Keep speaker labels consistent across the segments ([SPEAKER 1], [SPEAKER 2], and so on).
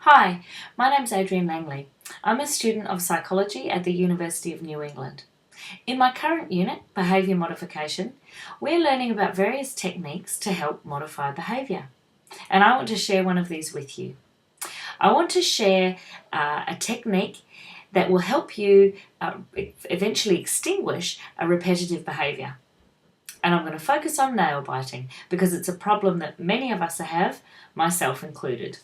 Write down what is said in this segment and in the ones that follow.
[SPEAKER 1] Hi, my name's Adrienne Langley. I'm a student of psychology at the University of New England. In my current unit, Behaviour Modification, we're learning about various techniques to help modify behaviour. And I want to share one of these with you. I want to share a technique that will help you eventually extinguish a repetitive behaviour. And I'm going to focus on nail biting because it's a problem that many of us have, myself included.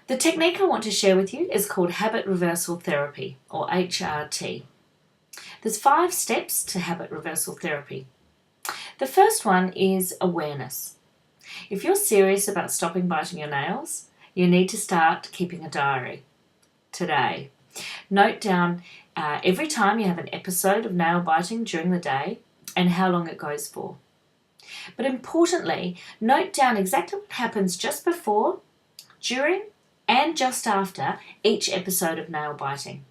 [SPEAKER 1] The technique I want to share with you is called habit reversal therapy, or HRT. There's 5 steps to habit reversal therapy. The first one is awareness. If you're serious about stopping biting your nails, you need to start keeping a diary today. Note down every time you have an episode of nail biting during the day and how long it goes for. But importantly, note down exactly what happens just before, during, and just after each episode of nail biting.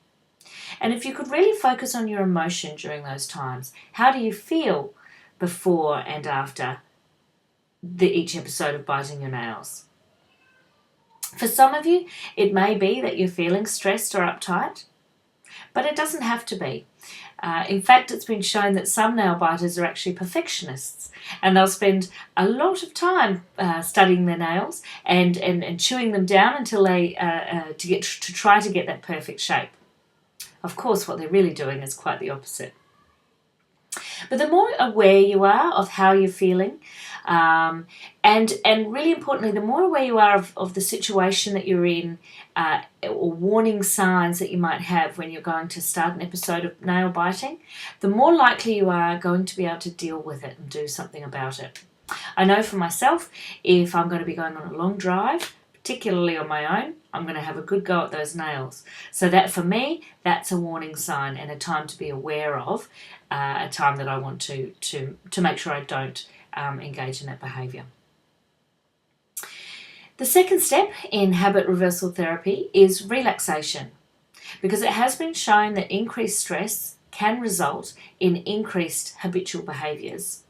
[SPEAKER 1] And if you could really focus on your emotion during those times, how do you feel before and after each episode of biting your nails? For some of you, it may be that you're feeling stressed or uptight, but it doesn't have to be. In fact, it's been shown that some nail biters are actually perfectionists, and they'll spend a lot of time studying their nails and chewing them down until they to try to get that perfect shape. Of course, what they're really doing is quite the opposite. But the more aware you are of how you're feeling, and really importantly, the more aware you are of the situation that you're in, or warning signs that you might have when you're going to start an episode of nail biting, the more likely you are going to be able to deal with it and do something about it. I know for myself, if I'm going to be going on a long drive, particularly on my own, I'm going to have a good go at those nails. So that for me, that's a warning sign and a time to be aware of, a time that I want to make sure I don't engage in that behaviour. The second step in habit reversal therapy is relaxation, because it has been shown that increased stress can result in increased habitual behaviours.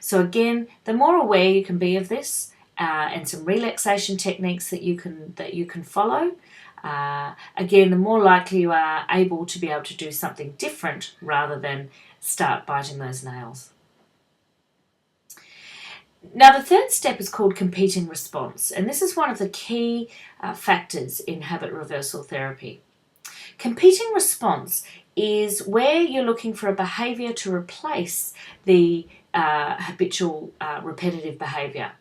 [SPEAKER 1] So again, the more aware you can be of this, and some relaxation techniques that you can follow, again, the more likely you are able to be able to do something different rather than start biting those nails. Now, the third step is called competing response, and this is one of the key factors in habit reversal therapy. Competing response is where you're looking for a behaviour to replace the habitual repetitive behaviour.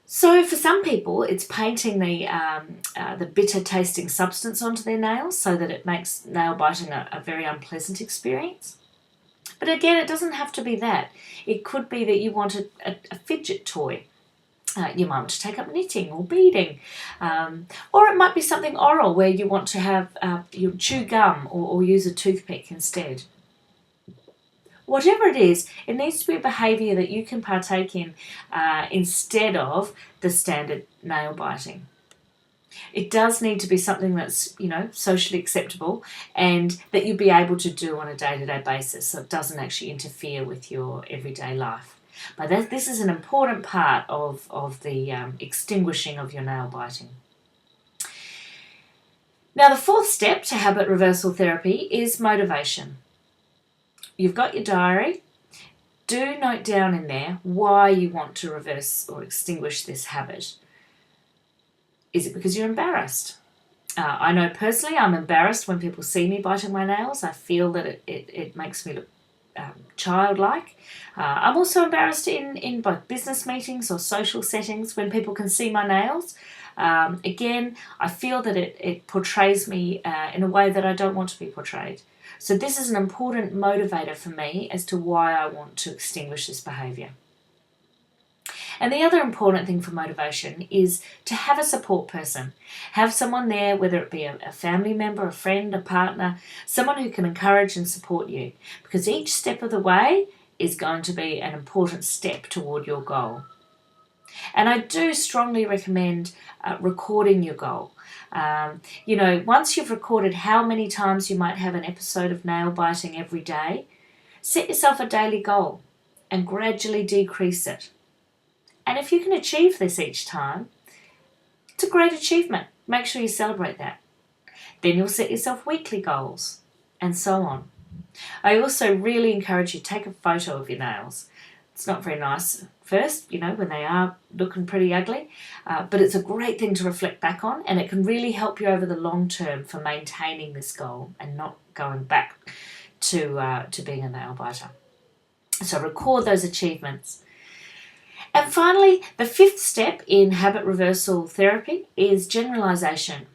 [SPEAKER 1] So for some people, it's painting the bitter tasting substance onto their nails so that it makes nail biting a very unpleasant experience. But again, it doesn't have to be that. It could be that you want a fidget toy. You might want to take up knitting or beading. Or it might be something oral where you want to have you chew gum or use a toothpick instead. Whatever it is, it needs to be a behaviour that you can partake in instead of the standard nail biting. It does need to be something that's, socially acceptable and that you'll be able to do on a day-to-day basis, so it doesn't actually interfere with your everyday life. But this is an important part of the extinguishing of your nail biting. Now, the fourth step to habit reversal therapy is motivation. You've got your diary. Do note down in there why you want to reverse or extinguish this habit. Is it because you're embarrassed? I know personally I'm embarrassed when people see me biting my nails. I feel that it makes me look childlike. I'm also embarrassed in both business meetings or social settings when people can see my nails. Again, I feel that it portrays me in a way that I don't want to be portrayed. So this is an important motivator for me as to why I want to extinguish this behaviour. And the other important thing for motivation is to have a support person. Have someone there, whether it be a family member, a friend, a partner, someone who can encourage and support you, because each step of the way is going to be an important step toward your goal. And I do strongly recommend recording your goal. Once you've recorded how many times you might have an episode of nail biting every day, set yourself a daily goal and gradually decrease it. And if you can achieve this each time, It's a great achievement. Make sure you celebrate that. Then you'll set yourself weekly goals, and so on. I also really encourage you to take a photo of your nails. It's not very nice at first, when they are looking pretty ugly, but it's a great thing to reflect back on, and it can really help you over the long term for maintaining this goal and not going back to being a nail biter. So record those achievements. And finally, the fifth step in habit reversal therapy is generalization.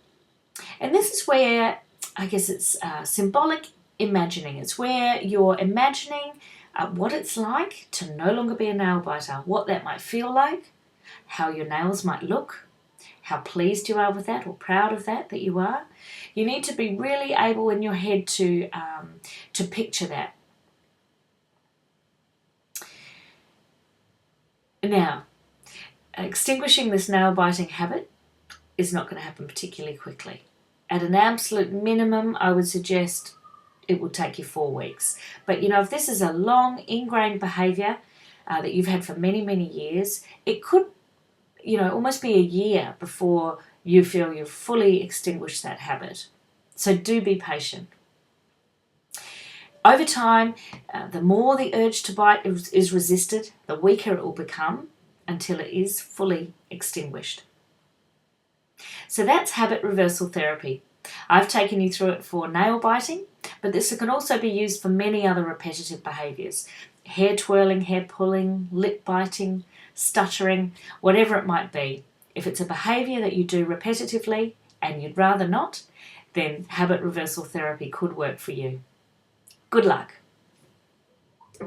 [SPEAKER 1] And this is where, I guess it's symbolic imagining. It's where you're imagining what it's like to no longer be a nail biter, what that might feel like, how your nails might look, how pleased you are with that or proud of that you are. You need to be really able in your head to picture that. Now, extinguishing this nail biting habit is not going to happen particularly quickly. At an absolute minimum, I would suggest it will take you 4 weeks. But if this is a long ingrained behaviour that you've had for many, many years, it could, almost be a year before you feel you've fully extinguished that habit. So do be patient. Over time, the more the urge to bite is resisted, the weaker it will become until it is fully extinguished. So that's habit reversal therapy. I've taken you through it for nail biting, but this can also be used for many other repetitive behaviours. Hair twirling, hair pulling, lip biting, stuttering, whatever it might be. If it's a behaviour that you do repetitively and you'd rather not, then habit reversal therapy could work for you. Good luck.